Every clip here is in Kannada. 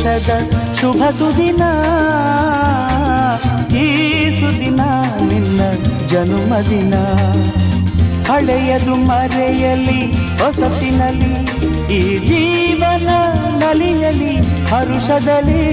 ಸಂತೋಷದ ಶುಭ ಸುದಿನ, ಈ ಸುದಿನ ನಿನ್ನ ಜನುಮದಿನ. ಹಳೆಯದು ಮರೆಯಲಿ ಹೊಸತಿನಲಿ, ಈ ಜೀವನ ನಲಿಯಲಿ ಹರುಷದಲ್ಲಿ.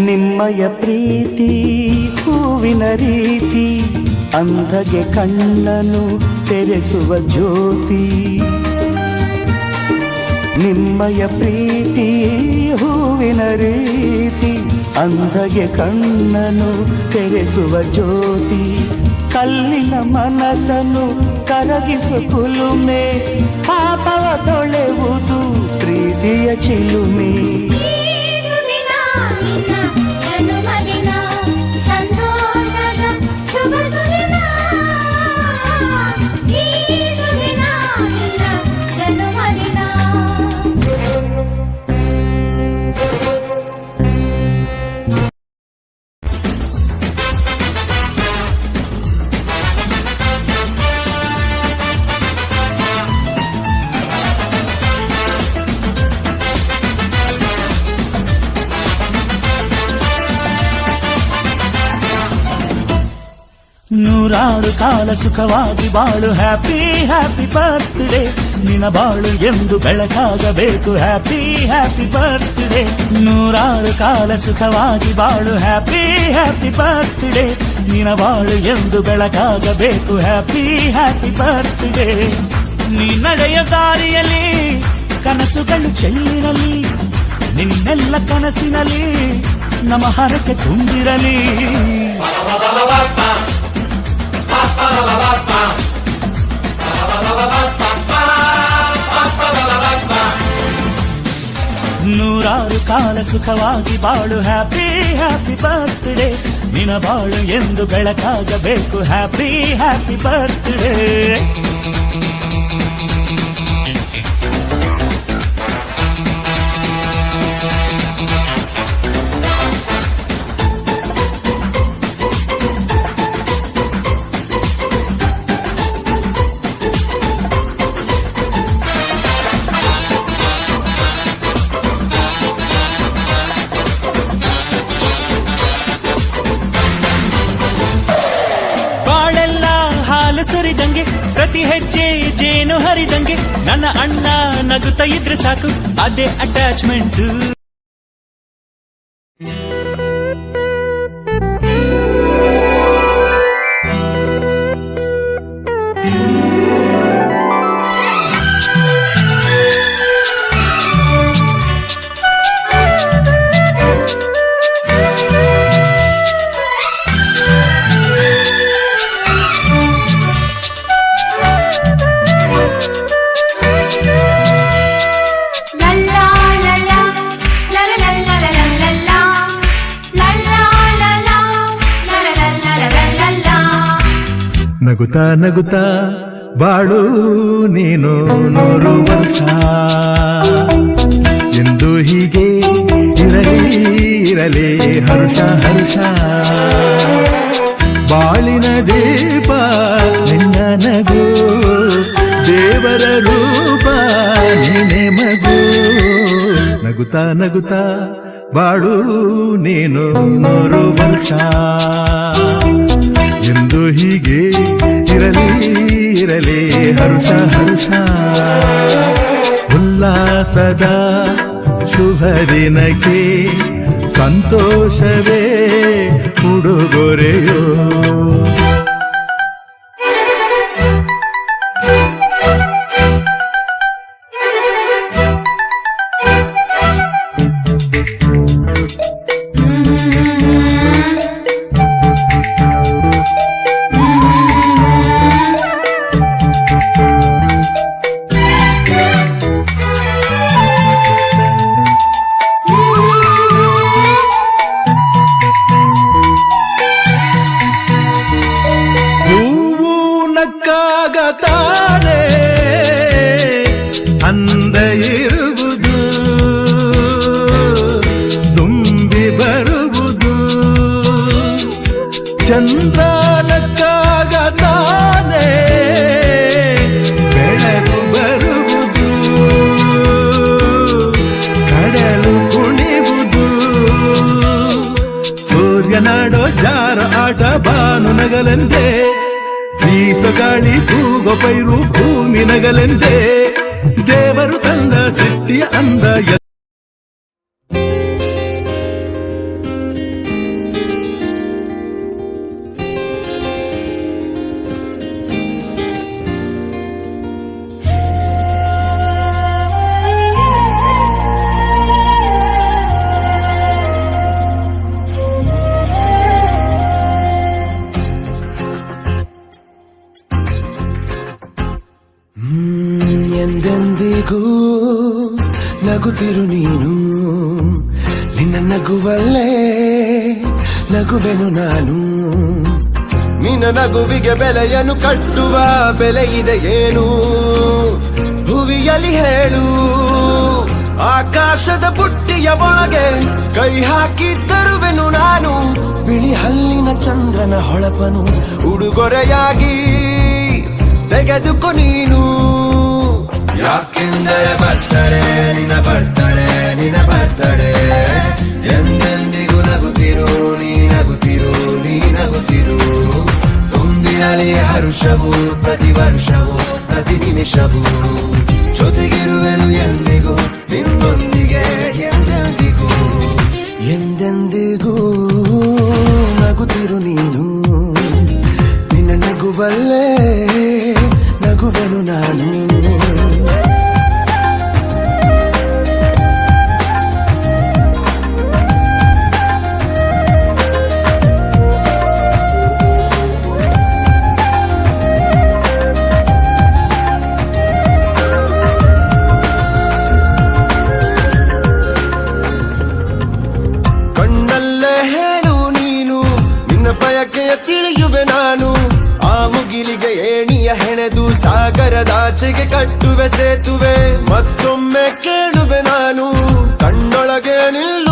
ನಿಮ್ಮಯ ಪ್ರೀತಿ ಹೂವಿನ ರೀತಿ, ಅಂಧಗೆ ಕಣ್ಣನು ತೆರೆಸುವ ಜ್ಯೋತಿ. ನಿಮ್ಮಯ ಪ್ರೀತಿ ಹೂವಿನ ರೀತಿ, ಅಂಧಗೆ ಕಣ್ಣನು ತೆರೆಸುವ ಜ್ಯೋತಿ. ಕಲ್ಲಿನ ಮನಸ್ಸನ್ನು ಕರಗಿಸು ಕುಲುಮೆ, ಪಾಪವ ತೊಳೆವುದು ಪ್ರೀತಿಯ ಚಿಲುಮೆ. ನೂರಾರು ಕಾಲ ಸುಖವಾಗಿ ಬಾಳು, ಹ್ಯಾಪಿ ಹ್ಯಾಪಿ ಬರ್ತ್ಡೇ. ನಿನ ಬಾಳು ಎಂದು ಬೆಳಕಾಗಬೇಕು, ಹ್ಯಾಪಿ ಹ್ಯಾಪಿ ಬರ್ತ್ಡೇ. ನೂರಾರು ಕಾಲ ಸುಖವಾಗಿ ಬಾಳು, ಹ್ಯಾಪಿ ಹ್ಯಾಪಿ ಬರ್ತ್ಡೇ. ನಿನ ಬಾಳು ಎಂದು ಬೆಳಕಾಗಬೇಕು, ಹ್ಯಾಪಿ ಹ್ಯಾಪಿ ಬರ್ತ್ಡೇ. ನೀ ನಡೆಯ ದಾರಿಯಲ್ಲಿ ಕನಸುಗಳು ಚೆಲ್ಲಿರಲಿ, ನಿನ್ನೆಲ್ಲ ಕನಸಿನಲ್ಲಿ ನಮ್ಮ ಹರಕೆ ತುಂಬಿರಲಿ. ನೂರಾರು ಕಾಲ ಸುಖವಾಗಿ ಬಾಳು, ಹ್ಯಾಪಿ ಹ್ಯಾಪಿ ಬರ್ತ್ಡೇ. ನಿನ ಬಾಳು ಎಂದು ಬೆಳಕಾಗಬೇಕು, ಹ್ಯಾಪಿ ಹ್ಯಾಪಿ ಬರ್ತ್ಡೇ. ಸುರಿದಂಗೆ ಪ್ರತಿ ಹೆಜ್ಜೆ ಜೇನು ಹರಿದಂಗೆ, ನನ್ನ ಅಣ್ಣ ನಗುತ್ತಾ ಇದ್ರೆ ಸಾಕು, ಅದೇ ಅಟ್ಯಾಚ್ಮೆಂಟ್. ನಗುತ್ತಾ ನಗುತ್ತಾ ಬಾಳು ನೀನು 100 ವರ್ಷ, ಎಂದು ಹೀಗೆ ಇರಲಿ ಇರಲಿ ಹರ್ಷ ಹರ್ಷ. ಬಾಳಿನ ದೀಪ ನಿನ್ನ ನಗು, ದೇವರ ರೂಪ ನೀನೆ ಮಗು. ನಗುತ್ತಾ ನಗುತ್ತಾ ಬಾಳು ನೀನು 100 ವರ್ಷ, ಎಂದು ಹೀಗೆ ಇರಲಿ ಇರಲಿ ಹರ್ಷ ಹರ್ಷ. ಉಲ್ಲಾಸದ ಶುಭ ದಿನಕ್ಕೆ ಸಂತೋಷವೇ ಉಡುಗೊರೆಯೋ. ತಾನೇ ಅಂದ ಇರುವುದು ತುಂಬಿ ಬರುವುದು ಚಂದ್ರನಕ್ಕಾಗ ತಾನೇ ಬೆಳಕು ಬರುವುದು ಕಡಲು ಕುಣಿವುದು ಸೂರ್ಯನಾಡೋ ಜಾರ ಆಟ ಬಾನು ನಗಲೆಂದೇ ಬೀಸೋ ಗಾಳಿ ತೂಗೋ ಪೈರು ಭೂಮಿ ನಗಲೆಂದೇ ದೇವರು ತಂದ ಸೃಷ್ಟಿಯ ಅಂದ ಎಂದೆಂದಿಗೂ ನಗುತ್ತಿರು ನೀನು ನಿನ್ನ ನಗುವಲ್ಲೇ ನಗುವೆನು ನಾನು ನಿನ್ನ ನಗುವಿಗೆ ಬೆಲೆಯನ್ನು ಕಟ್ಟುವ ಬೆಲೆ ಇದೆ ಏನು ಹುವಿಯಲಿ ಹೇಳು ಆಕಾಶದ ಬುಟ್ಟಿಯ ಒಳಗೆ ಕೈ ಹಾಕಿ ತರುವೆನು ನಾನು ಬಿಳಿ ಹಲ್ಲಿನ ಚಂದ್ರನ ಹೊಳಪನು ಉಡುಗೊರೆಯಾಗಿ ತೆಗೆದುಕೊ ನೀನು ಯಾಕೆಂದರೆ ಬರ್ತಡೆ ನಿನ್ನ ಬರ್ತಡೆ ನಿನ್ನ ಬರ್ತಡೆ ಎಂದೆಂದಿಗೂ ನಗುತ್ತಿರು ನೀ ನಗುತ್ತಿರು ನೀ ನಗುತ್ತಿರು ತುಂಬಿರಲಿ ಹರುಷವು ಪ್ರತಿ ವರ್ಷವೂ ಪ್ರತಿ ನಿಮಿಷವೂ ಜೊತೆಗಿರುವೆನು ಎಂದಿಗೂ ನಿನ್ನೊಂದಿಗೆ ಎಂದೆಂದಿಗೂ ಎಂದೆಂದಿಗೂ ನಗುತ್ತಿರು ನೀನು ನಿನ್ನ ನಗುವಲ್ಲೇ ನಗುವೆನು ನಾನು ಬಯಕೆಯ ತಿಳಿಯುವೆ ನಾನು ಆ ಮುಗಿಲಿಗೆ ಏಣಿಯ ಹೆಣೆದು ಸಾಗರದಾಚೆಗೆ ಕಟ್ಟುವೆ ಸೇತುವೆ ಮತ್ತೊಮ್ಮೆ ಕೇಳುವೆ ನಾನು ಕಣ್ಣೊಳಗೆ ನಿಲ್ಲು